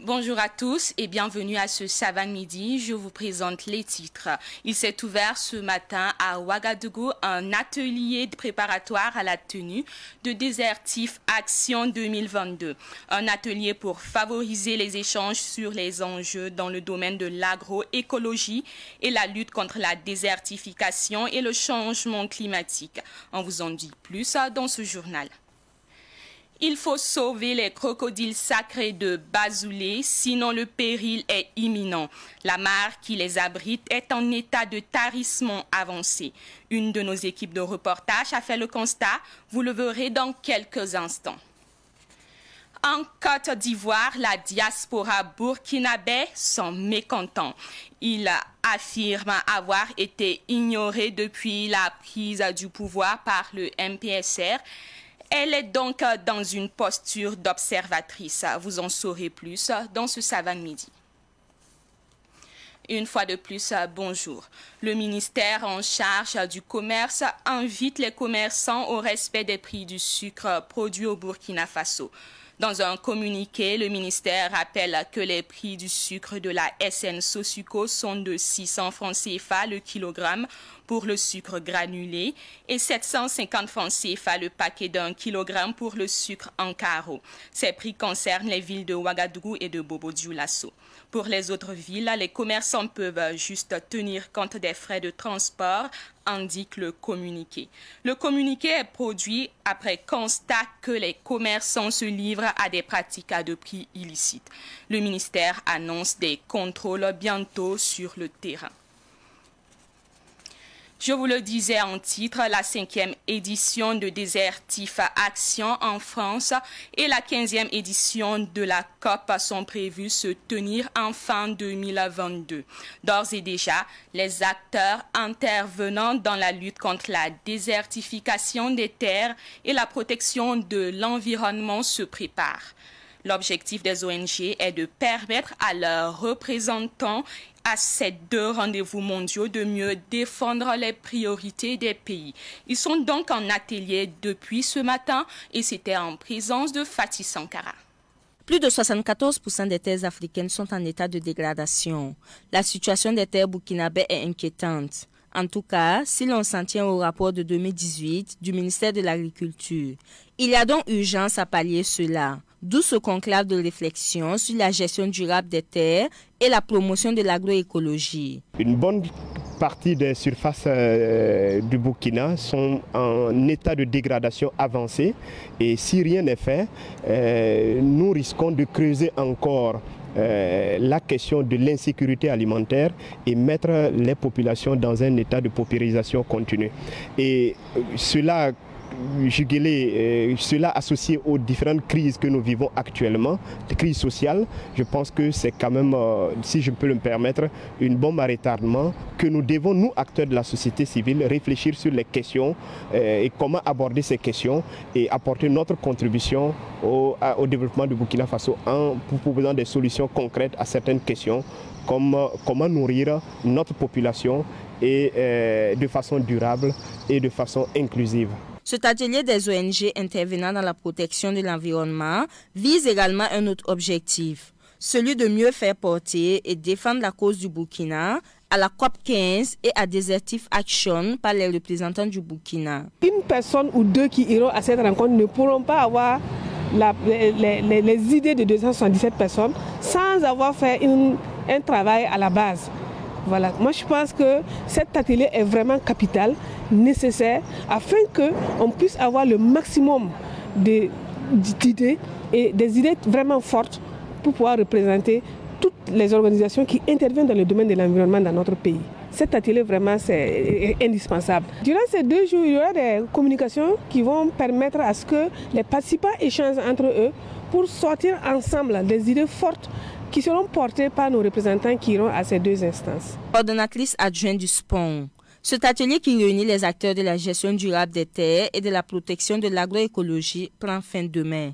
Bonjour à tous et bienvenue à ce Savane Midi. Je vous présente les titres. Il s'est ouvert ce matin à Ouagadougou un atelier préparatoire à la tenue de Désertif Action 2022. Un atelier pour favoriser les échanges sur les enjeux dans le domaine de l'agroécologie et la lutte contre la désertification et le changement climatique. On vous en dit plus dans ce journal. Il faut sauver les crocodiles sacrés de Bazoulé, sinon le péril est imminent. La mare qui les abrite est en état de tarissement avancé. Une de nos équipes de reportage a fait le constat. Vous le verrez dans quelques instants. En Côte d'Ivoire, la diaspora burkinabé sont mécontents. Ils affirment avoir été ignorés depuis la prise du pouvoir par le MPSR. Elle est donc dans une posture d'observatrice. Vous en saurez plus dans ce Savane Midi. Une fois de plus, bonjour. Le ministère en charge du commerce invite les commerçants au respect des prix du sucre produit au Burkina Faso. Dans un communiqué, le ministère rappelle que les prix du sucre de la SN Sosuco sont de 600 francs CFA le kilogramme pour le sucre granulé et 750 francs CFA le paquet d'1 kilogramme pour le sucre en carreau. Ces prix concernent les villes de Ouagadougou et de Bobo-Dioulasso. Pour les autres villes, les commerçants peuvent juste tenir compte des frais de transport, indique le communiqué. Le communiqué est produit après constat que les commerçants se livrent à des pratiques à de prix illicites. Le ministère annonce des contrôles bientôt sur le terrain. Je vous le disais en titre, la 5e édition de Désertif Action en France et la 15e édition de la COP sont prévues se tenir en fin 2022. D'ores et déjà, les acteurs intervenant dans la lutte contre la désertification des terres et la protection de l'environnement se préparent. L'objectif des ONG est de permettre à leurs représentants à ces deux rendez-vous mondiaux de mieux défendre les priorités des pays. Ils sont donc en atelier depuis ce matin et c'était en présence de Fatih Sankara. Plus de 74% des terres africaines sont en état de dégradation. La situation des terres burkinabées est inquiétante. En tout cas, si l'on s'en tient au rapport de 2018 du ministère de l'Agriculture. Il y a donc urgence à pallier cela. D'où ce conclave de réflexion sur la gestion durable des terres et la promotion de l'agroécologie. Une bonne partie des surfaces du Burkina sont en état de dégradation avancée et si rien n'est fait, nous risquons de creuser encore la question de l'insécurité alimentaire et mettre les populations dans un état de paupérisation continue. Et cela associé aux différentes crises que nous vivons actuellement, des crises sociales, je pense que c'est quand même, si je peux le permettre, une bombe à retardement que nous devons, nous, acteurs de la société civile, réfléchir sur les questions et comment aborder ces questions et apporter notre contribution au développement du Burkina Faso en proposant des solutions concrètes à certaines questions, comme comment nourrir notre population et de façon durable et de façon inclusive. Cet atelier des ONG intervenant dans la protection de l'environnement vise également un autre objectif, celui de mieux faire porter et défendre la cause du Burkina à la COP 15 et à Désertif Action par les représentants du Burkina. Une personne ou deux qui iront à cette rencontre ne pourront pas avoir les idées de 277 personnes sans avoir fait un travail à la base. Voilà. Moi, je pense que cet atelier est vraiment capital, nécessaire, afin qu'on puisse avoir le maximum d'idées et des idées vraiment fortes pour pouvoir représenter toutes les organisations qui interviennent dans le domaine de l'environnement dans notre pays. Cet atelier, vraiment, c'est indispensable. Durant ces 2 jours, il y aura des communications qui vont permettre à ce que les participants échangent entre eux pour sortir ensemble des idées fortes qui seront portées par nos représentants qui iront à ces 2 instances. Coordonnatrice adjointe du SPON. Cet atelier qui réunit les acteurs de la gestion durable des terres et de la protection de l'agroécologie prend fin demain.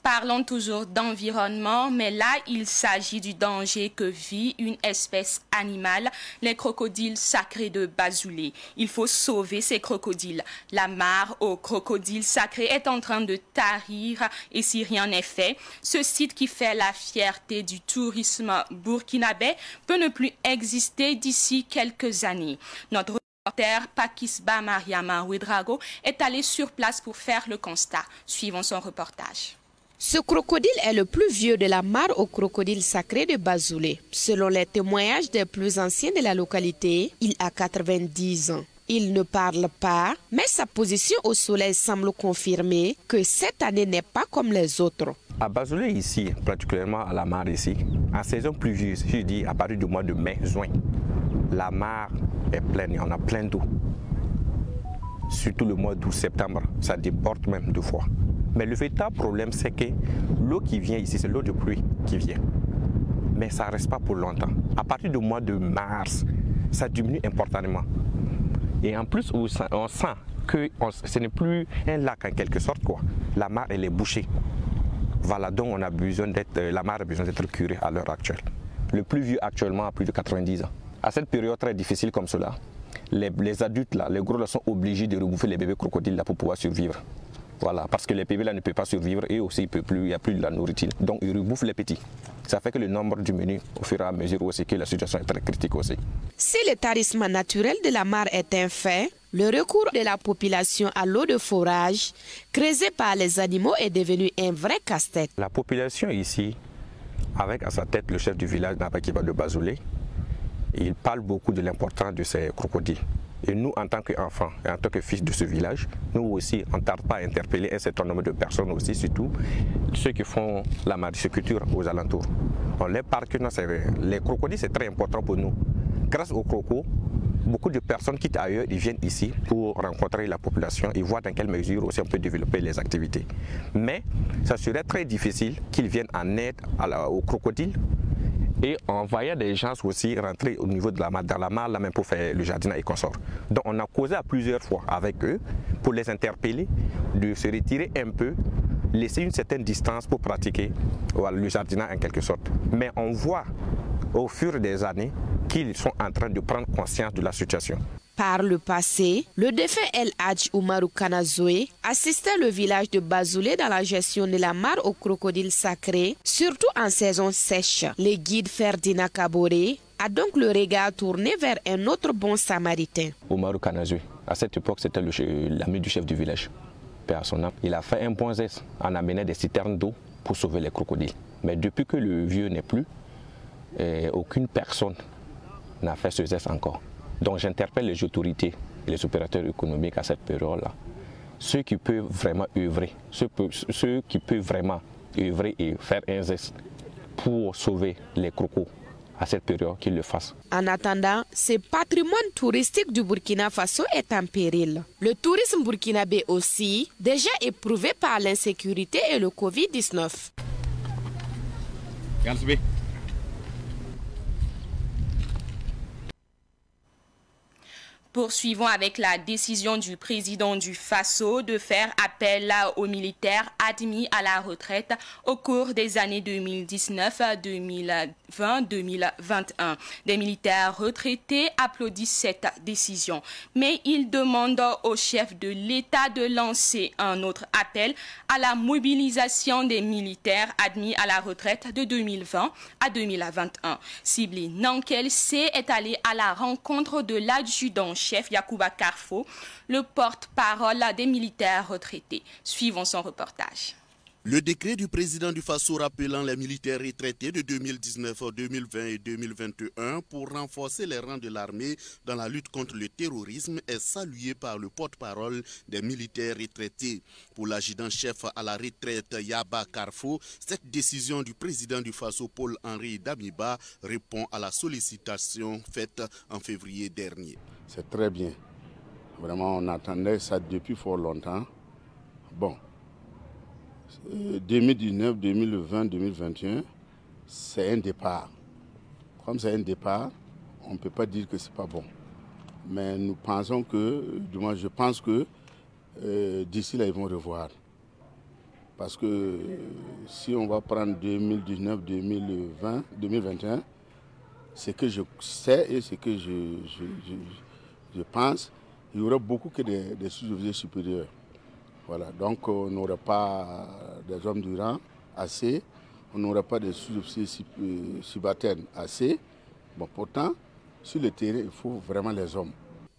Parlons toujours d'environnement, mais là, il s'agit du danger que vit une espèce animale, les crocodiles sacrés de Bazoulé. Il faut sauver ces crocodiles. La mare aux crocodiles sacrés est en train de tarir et si rien n'est fait, ce site qui fait la fierté du tourisme burkinabé peut ne plus exister d'ici quelques années. Notre reporter Pakisba Mariama Ouedrago est allé sur place pour faire le constat. Suivons son reportage. Ce crocodile est le plus vieux de la mare aux crocodiles sacrés de Bazoulé. Selon les témoignages des plus anciens de la localité, il a 90 ans. Il ne parle pas, mais sa position au soleil semble confirmer que cette année n'est pas comme les autres. À Bazoulé ici, particulièrement à la mare ici, en saison pluvieuse, je dis à partir du mois de mai, juin, la mare est pleine, il y en a plein d'eau. Surtout le mois d'août, septembre, ça déborde même deux fois. Mais le véritable problème, c'est que l'eau qui vient ici, c'est l'eau de pluie qui vient. Mais ça ne reste pas pour longtemps. À partir du mois de mars, ça diminue importantement. Et en plus, on sent que ce n'est plus un lac en quelque sorte, quoi. La mare, elle est bouchée. Voilà, donc on a besoin la mare a besoin d'être curée à l'heure actuelle. Le plus vieux actuellement a plus de 90 ans. À cette période très difficile comme cela, les adultes, là, les gros, là, sont obligés de rebouffer les bébés crocodiles là, pour pouvoir survivre. Voilà, parce que les bébés là ne peuvent pas survivre et aussi il n'y a plus de la nourriture. Donc ils rebouffent les petits. Ça fait que le nombre diminue au fur et à mesure aussi que la situation est très critique aussi. Si le tarissement naturel de la mare est un fait, le recours de la population à l'eau de forage creusée par les animaux est devenu un vrai casse-tête. La population ici, avec à sa tête le chef du village Nabakiba de Bazoulé, il parle beaucoup de l'importance de ces crocodiles. Et nous, en tant qu'enfants et en tant que fils de ce village, nous aussi, on ne tarde pas à interpeller un certain nombre de personnes aussi, surtout ceux qui font la marisculture aux alentours. On les parle que les crocodiles, c'est très important pour nous. Grâce aux crocos, beaucoup de personnes quittent ailleurs, ils viennent ici pour rencontrer la population et voir dans quelle mesure aussi on peut développer les activités. Mais ça serait très difficile qu'ils viennent en aide aux crocodiles. Et on voyait des gens aussi rentrer au niveau de la mare, dans la mare, là même pour faire le jardinage et consorts. Donc on a causé à plusieurs fois avec eux pour les interpeller, de se retirer un peu, laisser une certaine distance pour pratiquer le jardinage en quelque sorte. Mais on voit au fur des années qu'ils sont en train de prendre conscience de la situation. Par le passé, le défunt El Hadj Oumarou Kanazoé assistait le village de Bazoulé dans la gestion de la mare aux crocodiles sacrés, surtout en saison sèche. Le guide Ferdinand Kaboré a donc le regard tourné vers un autre bon samaritain. Oumarou Kanazoé, à cette époque, c'était l'ami du chef du village. Père à son âme. Il a fait un bon geste en amenant des citernes d'eau pour sauver les crocodiles. Mais depuis que le vieux n'est plus, aucune personne n'a fait ce geste encore. Donc j'interpelle les autorités et les opérateurs économiques à cette période-là. Ceux qui peuvent vraiment œuvrer, ceux qui peuvent vraiment œuvrer et faire un geste pour sauver les crocos à cette période, qu'ils le fassent. En attendant, ce patrimoine touristique du Burkina Faso est en péril. Le tourisme burkinabé aussi, déjà éprouvé par l'insécurité et le Covid-19. Poursuivons avec la décision du président du Faso de faire appel aux militaires admis à la retraite au cours des années 2019, 2020, 2021. Des militaires retraités applaudissent cette décision, mais ils demandent au chef de l'État de lancer un autre appel à la mobilisation des militaires admis à la retraite de 2020 à 2021. Sibley Nankel C est allé à la rencontre de l'adjudant-chef Yacouba Carfo, le porte-parole des militaires retraités. Suivons son reportage. Le décret du président du Faso rappelant les militaires retraités de 2019, 2020 et 2021 pour renforcer les rangs de l'armée dans la lutte contre le terrorisme est salué par le porte-parole des militaires retraités. Pour l'adjudant-chef à la retraite Yaba Carfo, cette décision du président du Faso Paul-Henri Damiba répond à la sollicitation faite en février dernier. C'est très bien. Vraiment, on attendait ça depuis fort longtemps. Bon. 2019, 2020, 2021, c'est un départ. Comme c'est un départ, on ne peut pas dire que ce n'est pas bon. Mais nous pensons que, du moins je pense que d'ici là, ils vont revoir. Parce que si on va prendre 2019, 2020, 2021, ce que je sais et ce que je pense, il y aura beaucoup que des sous-officiers supérieurs. Voilà, donc on n'aura pas des hommes du rang assez, on n'aura pas des sous-officiers subalternes assez. Bon, pourtant, sur le terrain, il faut vraiment les hommes.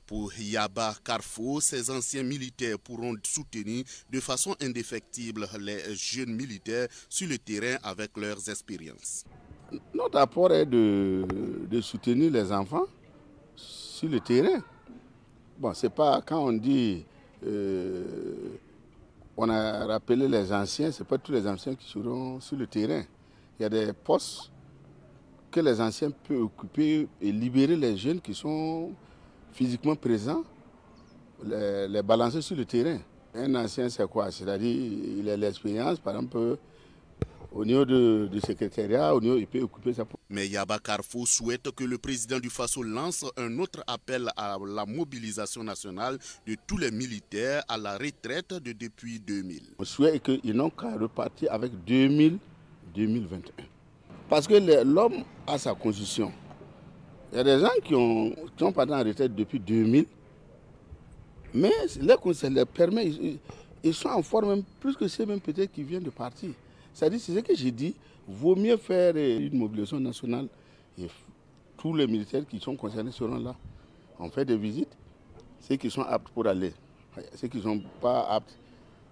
Pour Yaba Carfo, ces anciens militaires pourront soutenir de façon indéfectible les jeunes militaires sur le terrain avec leurs expériences. Notre apport est de soutenir les enfants sur le terrain. Bon, c'est pas quand on dit on a rappelé les anciens, ce n'est pas tous les anciens qui seront sur le terrain. Il y a des postes que les anciens peuvent occuper et libérer les jeunes qui sont physiquement présents, les balancer sur le terrain. Un ancien, c'est quoi? C'est-à-dire il a l'expérience, par exemple, au niveau du secrétariat, au niveau, il peut occuper sa position. Mais Yaba Carfo souhaite que le président du Faso lance un autre appel à la mobilisation nationale de tous les militaires à la retraite de depuis 2000. On souhaite qu'ils n'ont qu'à repartir avec 2021. Parce que l'homme a sa constitution. Il y a des gens qui sont partis en retraite depuis 2000, mais leur conseil leur permet, ils sont en forme même plus que ceux même peut-être qui viennent de partir. C'est-à-dire, c'est ce que j'ai dit, vaut mieux faire une mobilisation nationale et tous les militaires qui sont concernés seront là. On fait des visites, ceux qui sont aptes pour aller, ceux qui ne sont pas aptes,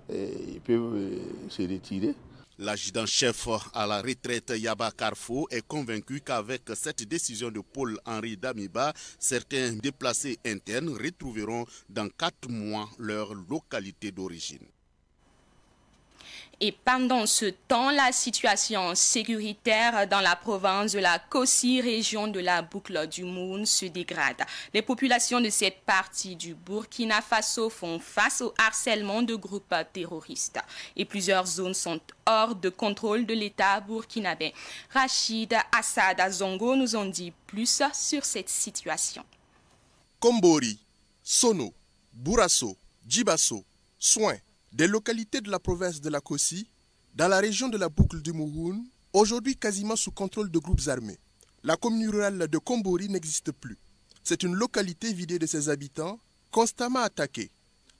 ils peuvent se retirer. L'adjudant-chef à la retraite Yaba Carfo est convaincu qu'avec cette décision de Paul-Henri Damiba, certains déplacés internes retrouveront dans 4 mois leur localité d'origine. Et pendant ce temps, la situation sécuritaire dans la province de la Kossi, région de la boucle du Mouhoun, se dégrade. Les populations de cette partie du Burkina Faso font face au harcèlement de groupes terroristes. Et plusieurs zones sont hors de contrôle de l'État burkinabé. Rachid Assad Azongo nous en dit plus sur cette situation. Kombori, Sono, Bourasso, Djibasso, Soin, des localités de la province de la Kossi, dans la région de la boucle du Mouhoun, aujourd'hui quasiment sous contrôle de groupes armés. La commune rurale de Kombori n'existe plus. C'est une localité vidée de ses habitants, constamment attaquée.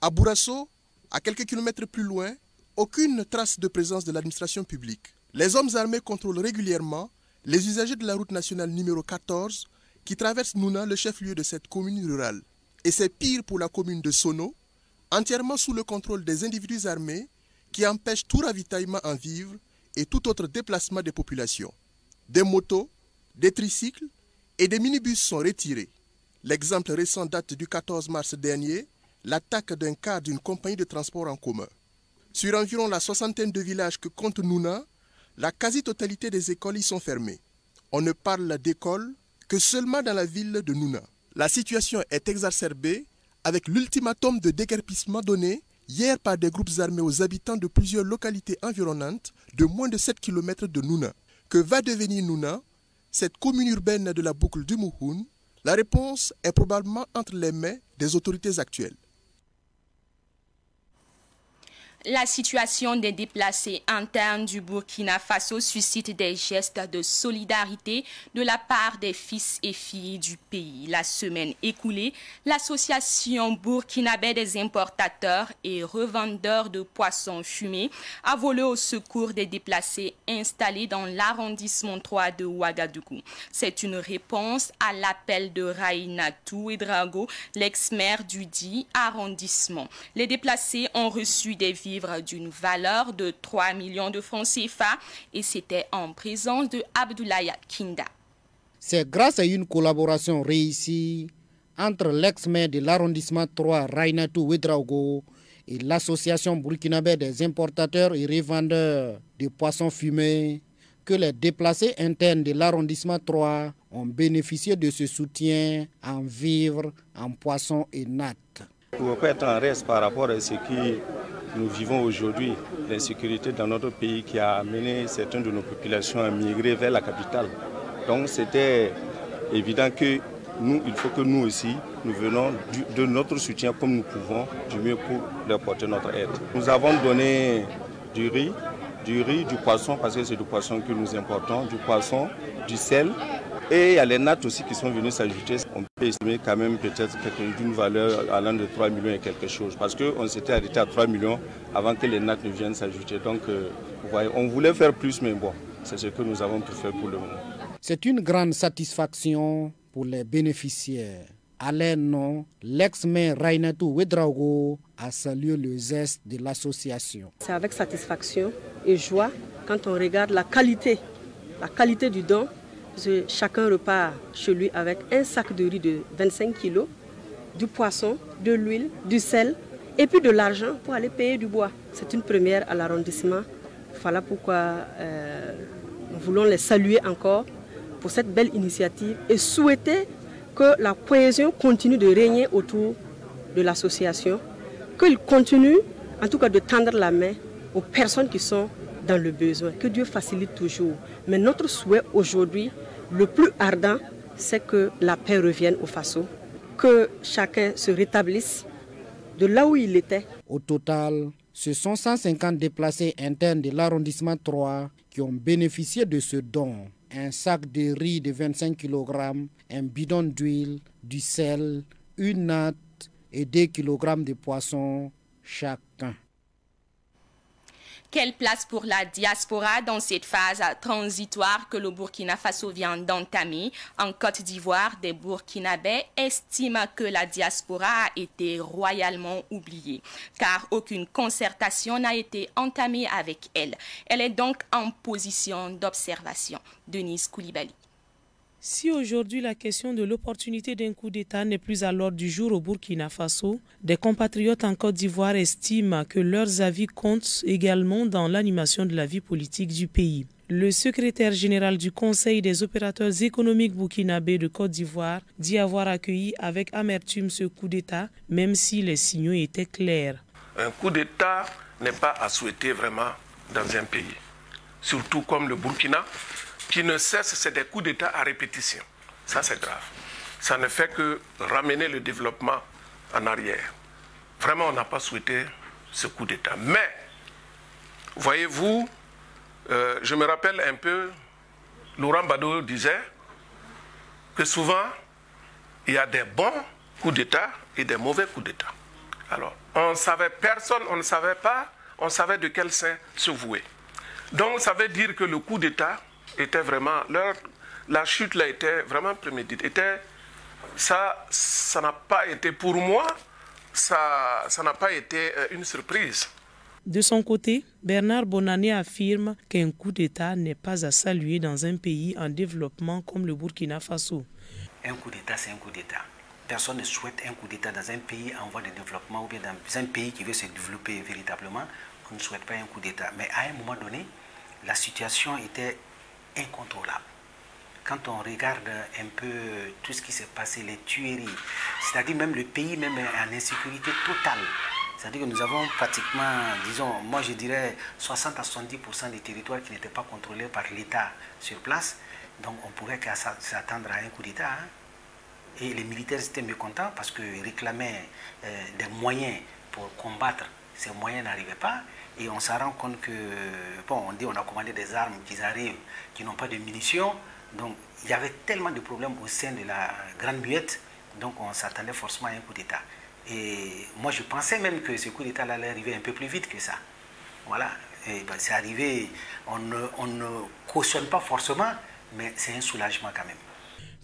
À Bourasso, à quelques kilomètres plus loin, aucune trace de présence de l'administration publique. Les hommes armés contrôlent régulièrement les usagers de la route nationale numéro 14 qui traverse Nouna, le chef-lieu de cette commune rurale. Et c'est pire pour la commune de Sono, entièrement sous le contrôle des individus armés qui empêchent tout ravitaillement en vivres et tout autre déplacement des populations. Des motos, des tricycles et des minibus sont retirés. L'exemple récent date du 14 mars dernier, l'attaque d'un car d'une compagnie de transport en commun. Sur environ la soixantaine de villages que compte Nouna, la quasi-totalité des écoles y sont fermées. On ne parle d'école que seulement dans la ville de Nouna. La situation est exacerbée avec l'ultimatum de déguerpissement donné hier par des groupes armés aux habitants de plusieurs localités environnantes de moins de 7 km de Nouna. Que va devenir Nouna, cette commune urbaine de la boucle du Mouhoun? La réponse est probablement entre les mains des autorités actuelles. La situation des déplacés internes du Burkina Faso suscite des gestes de solidarité de la part des fils et filles du pays. La semaine écoulée, l'association burkinabé des importateurs et revendeurs de poissons fumés a volé au secours des déplacés installés dans l'arrondissement 3 de Ouagadougou. C'est une réponse à l'appel de Raïnatou Ouedraogo, l'ex-maire du dit arrondissement. Les déplacés ont reçu des vivres d'une valeur de 3 millions de francs CFA et c'était en présence de Abdoulaye Kinda. C'est grâce à une collaboration réussie entre l'ex-maire de l'arrondissement 3, Raïnatou Ouedraogo, et l'association burkinabé des importateurs et revendeurs de poissons fumés que les déplacés internes de l'arrondissement 3 ont bénéficié de ce soutien en vivres, en poissons et nattes. Pour ne pas être en reste par rapport à ce qui nous vivons aujourd'hui, l'insécurité dans notre pays qui a amené certaines de nos populations à migrer vers la capitale. Donc c'était évident que nous, il faut que nous aussi, nous venons de notre soutien comme nous pouvons, du mieux pour leur porter notre aide. Nous avons donné du riz, du poisson, parce que c'est du poisson que nous importons, du poisson, du sel. Et il y a les nattes aussi qui sont venues s'ajouter. On peut estimer quand même peut-être d'une valeur allant de 3 millions et quelque chose. Parce qu'on s'était arrêté à 3 millions avant que les nattes ne viennent s'ajouter. Donc, vous voyez, on voulait faire plus, mais bon, c'est ce que nous avons pu faire pour le moment. C'est une grande satisfaction pour les bénéficiaires. À leur nom, l'ex-maire Rainatou Ouedraogo a salué le geste de l'association. C'est avec satisfaction et joie quand on regarde la qualité du don. Parce que chacun repart chez lui avec un sac de riz de 25 kilos, du poisson, de l'huile, du sel et puis de l'argent pour aller payer du bois. C'est une première à l'arrondissement. Voilà pourquoi nous voulons les saluer encore pour cette belle initiative et souhaiter que la cohésion continue de régner autour de l'association, qu'il continue en tout cas de tendre la main aux personnes qui sont dans le besoin, que Dieu facilite toujours. Mais notre souhait aujourd'hui, le plus ardent, c'est que la paix revienne au Faso, que chacun se rétablisse de là où il était. Au total, ce sont 150 déplacés internes de l'arrondissement 3 qui ont bénéficié de ce don. Un sac de riz de 25 kg, un bidon d'huile, du sel, une natte et 2 kg de poisson chacun. Quelle place pour la diaspora dans cette phase transitoire que le Burkina Faso vient d'entamer? En Côte d'Ivoire, des Burkinabés estiment que la diaspora a été royalement oubliée, car aucune concertation n'a été entamée avec elle. Elle est donc en position d'observation. Denise Koulibaly. Si aujourd'hui la question de l'opportunité d'un coup d'État n'est plus à l'ordre du jour au Burkina Faso, des compatriotes en Côte d'Ivoire estiment que leurs avis comptent également dans l'animation de la vie politique du pays. Le secrétaire général du Conseil des opérateurs économiques burkinabés de Côte d'Ivoire dit avoir accueilli avec amertume ce coup d'État, même si les signaux étaient clairs. Un coup d'État n'est pas à souhaiter vraiment dans un pays, surtout comme le Burkina, qui ne cesse, c'est des coups d'État à répétition. Ça, c'est grave. Ça ne fait que ramener le développement en arrière. Vraiment, on n'a pas souhaité ce coup d'État. Mais, voyez-vous, je me rappelle un peu, Laurent Gbagbo disait que souvent, il y a des bons coups d'État et des mauvais coups d'État. Alors, on savait personne, on ne savait pas, on savait de quel sein se vouer. Donc, ça veut dire que le coup d'État était vraiment, la chute là était vraiment préméditée. Ça n'a pas été, pour moi, ça n'a pas été une surprise. De son côté, Bernard Bonanné affirme qu'un coup d'État n'est pas à saluer dans un pays en développement comme le Burkina Faso. Un coup d'État, c'est un coup d'État. Personne ne souhaite un coup d'État dans un pays en voie de développement ou bien dans un pays qui veut se développer véritablement. On ne souhaite pas un coup d'État. Mais à un moment donné, la situation était incontrôlable. Quand on regarde un peu tout ce qui s'est passé, les tueries, c'est-à-dire même le pays même est en insécurité totale. C'est-à-dire que nous avons pratiquement, disons, moi je dirais 60 à 70% des territoires qui n'étaient pas contrôlés par l'État sur place. Donc on pourrait s'attendre à un coup d'État. Hein. Et les militaires étaient mécontents parce qu'ils réclamaient des moyens pour combattre. Ces moyens n'arrivaient pas. Et on s'en rend compte que, bon, on dit on a commandé des armes qui arrivent, qui n'ont pas de munitions. Donc, il y avait tellement de problèmes au sein de la Grande Muette, donc on s'attendait forcément à un coup d'État. Et moi, je pensais même que ce coup d'État allait arriver un peu plus vite que ça. Voilà, et ben, c'est arrivé, on ne cautionne pas forcément, mais c'est un soulagement quand même.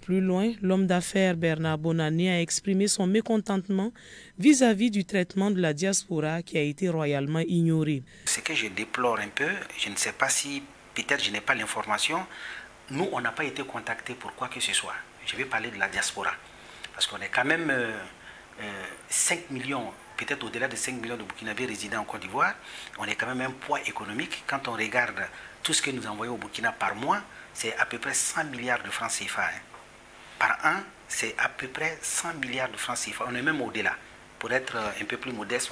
Plus loin, l'homme d'affaires Bernard Bonanné a exprimé son mécontentement vis-à-vis du traitement de la diaspora qui a été royalement ignoré. Ce que je déplore un peu, je ne sais pas si peut-être je n'ai pas l'information, nous on n'a pas été contactés pour quoi que ce soit. Je vais parler de la diaspora, parce qu'on est quand même 5 millions, peut-être au-delà de 5 millions de Burkinabés résidant en Côte d'Ivoire. On est quand même un poids économique. Quand on regarde tout ce que nous envoyons au Burkina par mois, c'est à peu près 100 milliards de francs CFA. Hein. Par an, c'est à peu près 100 milliards de francs CFA. On est même au-delà. Pour être un peu plus modeste,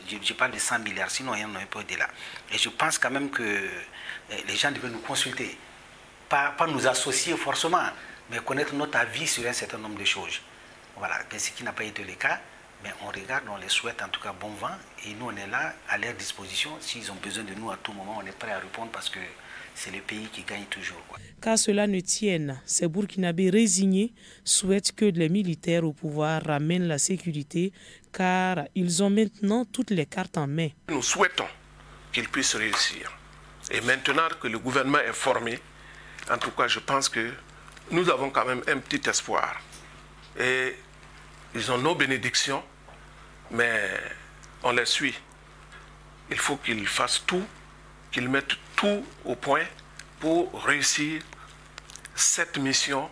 je parle de 100 milliards, sinon on est un peu au-delà. Et je pense quand même que les gens devaient nous consulter. Pas nous associer forcément, mais connaître notre avis sur un certain nombre de choses. Voilà, ce qui n'a pas été le cas. Mais on regarde, on les souhaite en tout cas bon vent et nous on est là à leur disposition. S'ils ont besoin de nous à tout moment, on est prêt à répondre parce que c'est le pays qui gagne toujours. Qu'à cela ne tienne, ces Burkinabés résignés souhaitent que les militaires au pouvoir ramènent la sécurité car ils ont maintenant toutes les cartes en main. Nous souhaitons qu'ils puissent réussir. Et maintenant que le gouvernement est formé, en tout cas je pense que nous avons quand même un petit espoir. Et ils ont nos bénédictions, mais on les suit. Il faut qu'ils fassent tout, qu'ils mettent tout au point pour réussir cette mission,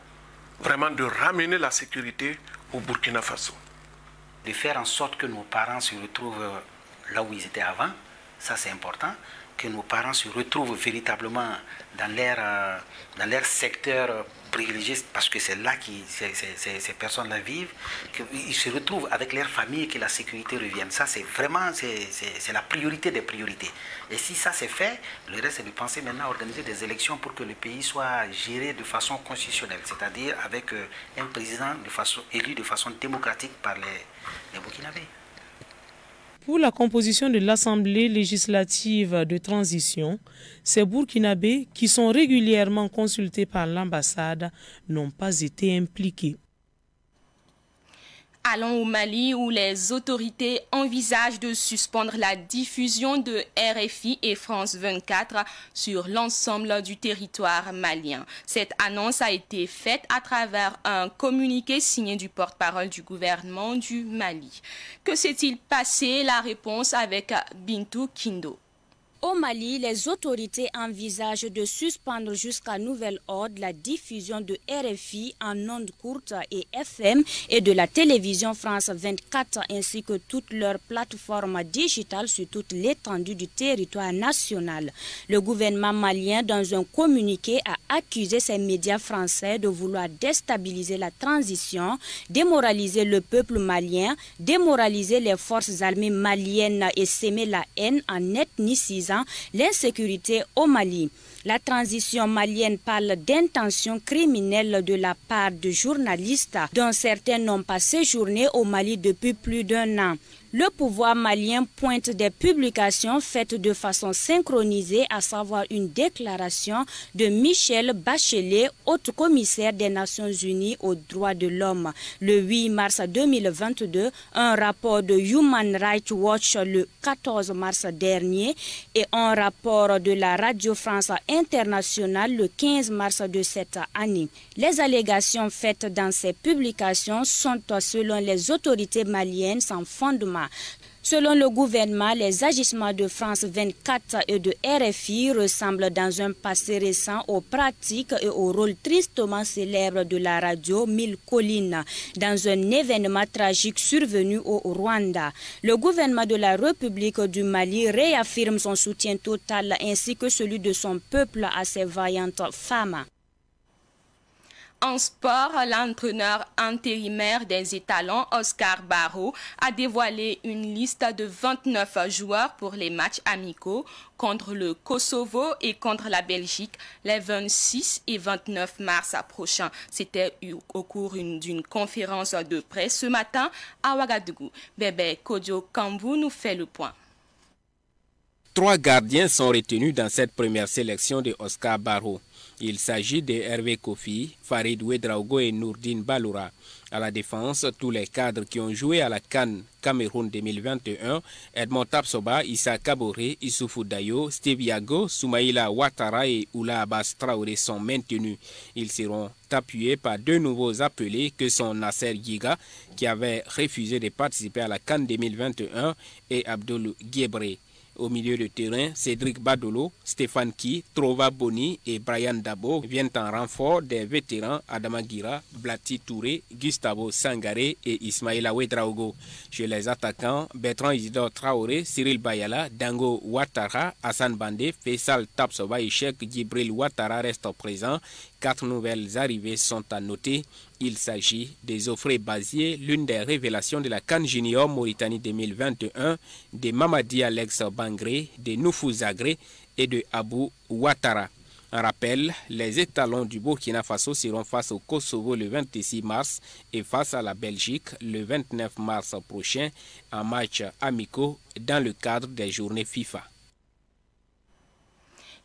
vraiment de ramener la sécurité au Burkina Faso. De faire en sorte que nos parents se retrouvent là où ils étaient avant, ça c'est important, que nos parents se retrouvent véritablement dans leur secteur privilégié, parce que c'est là que ces personnes-là vivent, qu'ils se retrouvent avec leur famille et que la sécurité revienne. Ça, c'est vraiment c'est la priorité des priorités. Et si ça c'est fait, le reste c'est de penser maintenant à organiser des élections pour que le pays soit géré de façon constitutionnelle, c'est-à-dire avec un président élu de façon démocratique par les Burkinabés. Pour la composition de l'Assemblée législative de transition, ces Burkinabés, qui sont régulièrement consultés par l'ambassade, n'ont pas été impliqués. Allons au Mali où les autorités envisagent de suspendre la diffusion de RFI et France 24 sur l'ensemble du territoire malien. Cette annonce a été faite à travers un communiqué signé du porte-parole du gouvernement du Mali. Que s'est-il passé? La réponse avec Bintou Kindo. Au Mali, les autorités envisagent de suspendre jusqu'à nouvel ordre la diffusion de RFI en ondes courtes et FM et de la télévision France 24 ainsi que toutes leurs plateformes digitales sur toute l'étendue du territoire national. Le gouvernement malien, dans un communiqué, a accusé ces médias français de vouloir déstabiliser la transition, démoraliser le peuple malien, démoraliser les forces armées maliennes et s'aimer la haine en ethnicisant l'insécurité au Mali. La transition malienne parle d'intentions criminelles de la part de journalistes dont certains n'ont pas séjourné au Mali depuis plus d'1 an. Le pouvoir malien pointe des publications faites de façon synchronisée, à savoir une déclaration de Michelle Bachelet, haute commissaire des Nations Unies aux droits de l'homme, le 8 mars 2022, un rapport de Human Rights Watch le 14 mars dernier et un rapport de la Radio France Internationale le 15 mars de cette année. Les allégations faites dans ces publications sont, selon les autorités maliennes, sans fondement. Selon le gouvernement, les agissements de France 24 et de RFI ressemblent dans un passé récent aux pratiques et au rôle tristement célèbre de la radio 1000 collines dans un événement tragique survenu au Rwanda. Le gouvernement de la République du Mali réaffirme son soutien total ainsi que celui de son peuple à ces vaillantes femmes. En sport, l'entraîneur intérimaire des étalons, Oscar Barreau, a dévoilé une liste de 29 joueurs pour les matchs amicaux contre le Kosovo et contre la Belgique les 26 et 29 mars prochains. C'était au cours d'une conférence de presse ce matin à Ouagadougou. Bébé Kodjo Kambou nous fait le point. 3 gardiens sont retenus dans cette première sélection de Oscar Barreau. Il s'agit de Hervé Kofi, Farid Ouedraogo et Nourdine Baloura. À la défense, tous les cadres qui ont joué à la CAN Cameroun 2021, Edmond Tapsoba, Issa Kaboré, Issoufou Dayo, Steve Yago, Soumaïla Ouattara et Oula Abbas Traoré sont maintenus. Ils seront appuyés par 2 nouveaux appelés que sont Nasser Giga, qui avait refusé de participer à la CAN 2021, et Abdoul Guébré. Au milieu de terrain, Cédric Badolo, Stéphane Ki, Trova Boni et Brian Dabo viennent en renfort des vétérans Adama Gira, Blati Touré, Gustavo Sangaré et Ismaïla Ouedraogo. Chez les attaquants, Bertrand Isidore Traoré, Cyril Bayala, Dango Ouattara, Hassan Bandé, Faisal Tapsoba et Cheikh Djibril Ouattara restent présents. 4 nouvelles arrivées sont à noter. Il s'agit de Zofré Bazier, l'une des révélations de la CAN Junior Mauritanie 2021, de Mamadi Alex Bangré, de Noufou Zagré et de Abou Ouattara. En rappel, les étalons du Burkina Faso seront face au Kosovo le 26 mars et face à la Belgique le 29 mars prochain en match amicaux dans le cadre des journées FIFA.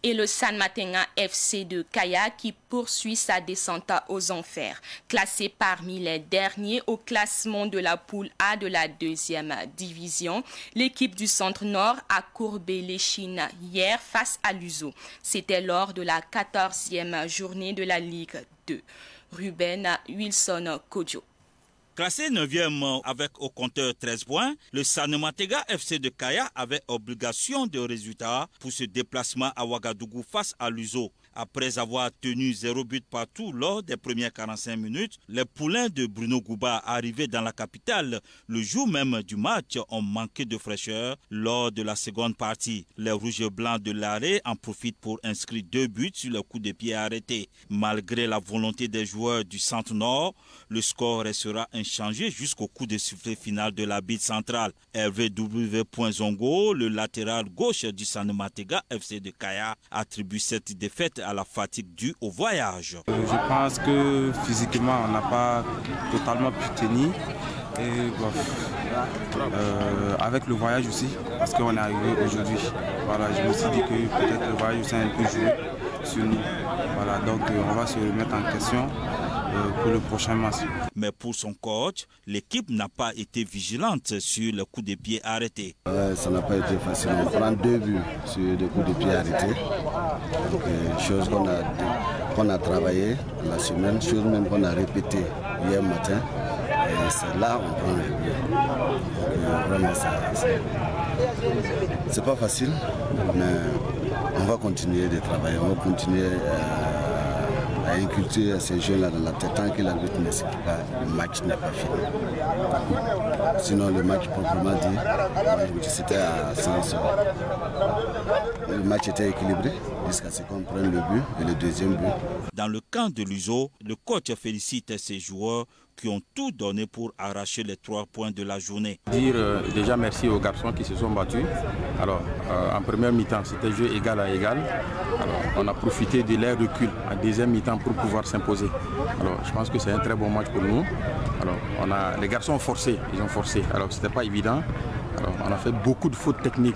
Et le San Matenga FC de Kaya qui poursuit sa descente aux enfers. Classé parmi les derniers au classement de la poule A de la 2e division, l'équipe du Centre-Nord a courbé l'échine hier face à l'USO. C'était lors de la 14e journée de la Ligue 2. Ruben Wilson Kodjo. Classé 9e avec au compteur 13 points, le San Matega FC de Kaya avait obligation de résultat pour ce déplacement à Ouagadougou face à l'USO. Après avoir tenu 0 but partout lors des premières 45 minutes, les poulains de Bruno Gouba arrivés dans la capitale le jour même du match ont manqué de fraîcheur lors de la seconde partie. Les rouges et blancs de l'arrêt en profitent pour inscrire 2 buts sur le coup de pied arrêté. Malgré la volonté des joueurs du Centre-Nord, le score restera inchangé jusqu'au coup de sifflet final de l'arbitre central. Hervé W. Zongo, le latéral gauche du San Matega FC de Kaya, attribue cette défaite à la fatigue due au voyage. Je pense que physiquement on n'a pas totalement pu tenir. Et avec le voyage aussi, parce qu'on est arrivé aujourd'hui. Voilà, je me suis dit que peut-être le voyage aussi a un peu joué sur nous. Voilà, donc on va se remettre en question pour le prochain match. Mais pour son coach, l'équipe n'a pas été vigilante sur le coup de pied arrêté. Ça n'a pas été facile. On prend 2 buts sur des coups de pied arrêtés. Donc, chose qu'on a travaillé la semaine, chose même qu'on a répété hier matin. Et c'est là on prend les buts. Donc, vraiment, c'est pas facile, mais on va continuer de travailler. On va continuer à inculquer ces jeux-là dans la tête. Tant que l'arbitre ne s'équipe pas, le match n'est pas fini. Sinon, le match proprement dit, c'était à sens. Le match était équilibré jusqu'à ce qu'on prenne le but et le deuxième but. Dans le camp de l'USO, le coach félicite ses joueurs qui ont tout donné pour arracher les 3 points de la journée. Dire déjà merci aux garçons qui se sont battus. Alors, en première mi-temps, c'était jeu égal à égal. Alors, on a profité de l'air recul en deuxième mi-temps pour pouvoir s'imposer. Alors, je pense que c'est un très bon match pour nous. Alors, les garçons ont forcé, ils ont forcé. Alors, c'était pas évident. Alors, on a fait beaucoup de fautes techniques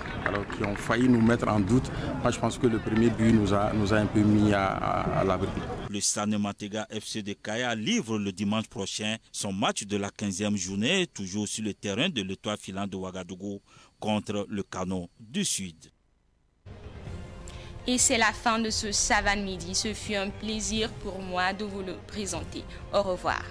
qui ont failli nous mettre en doute. Moi, je pense que le premier but nous a un peu mis à l'abri. Le San Matega FC de Kaya livre le dimanche prochain son match de la 15e journée, toujours sur le terrain de l'Étoile filante de Ouagadougou contre le Canon du Sud. Et c'est la fin de ce Savane Midi. Ce fut un plaisir pour moi de vous le présenter. Au revoir.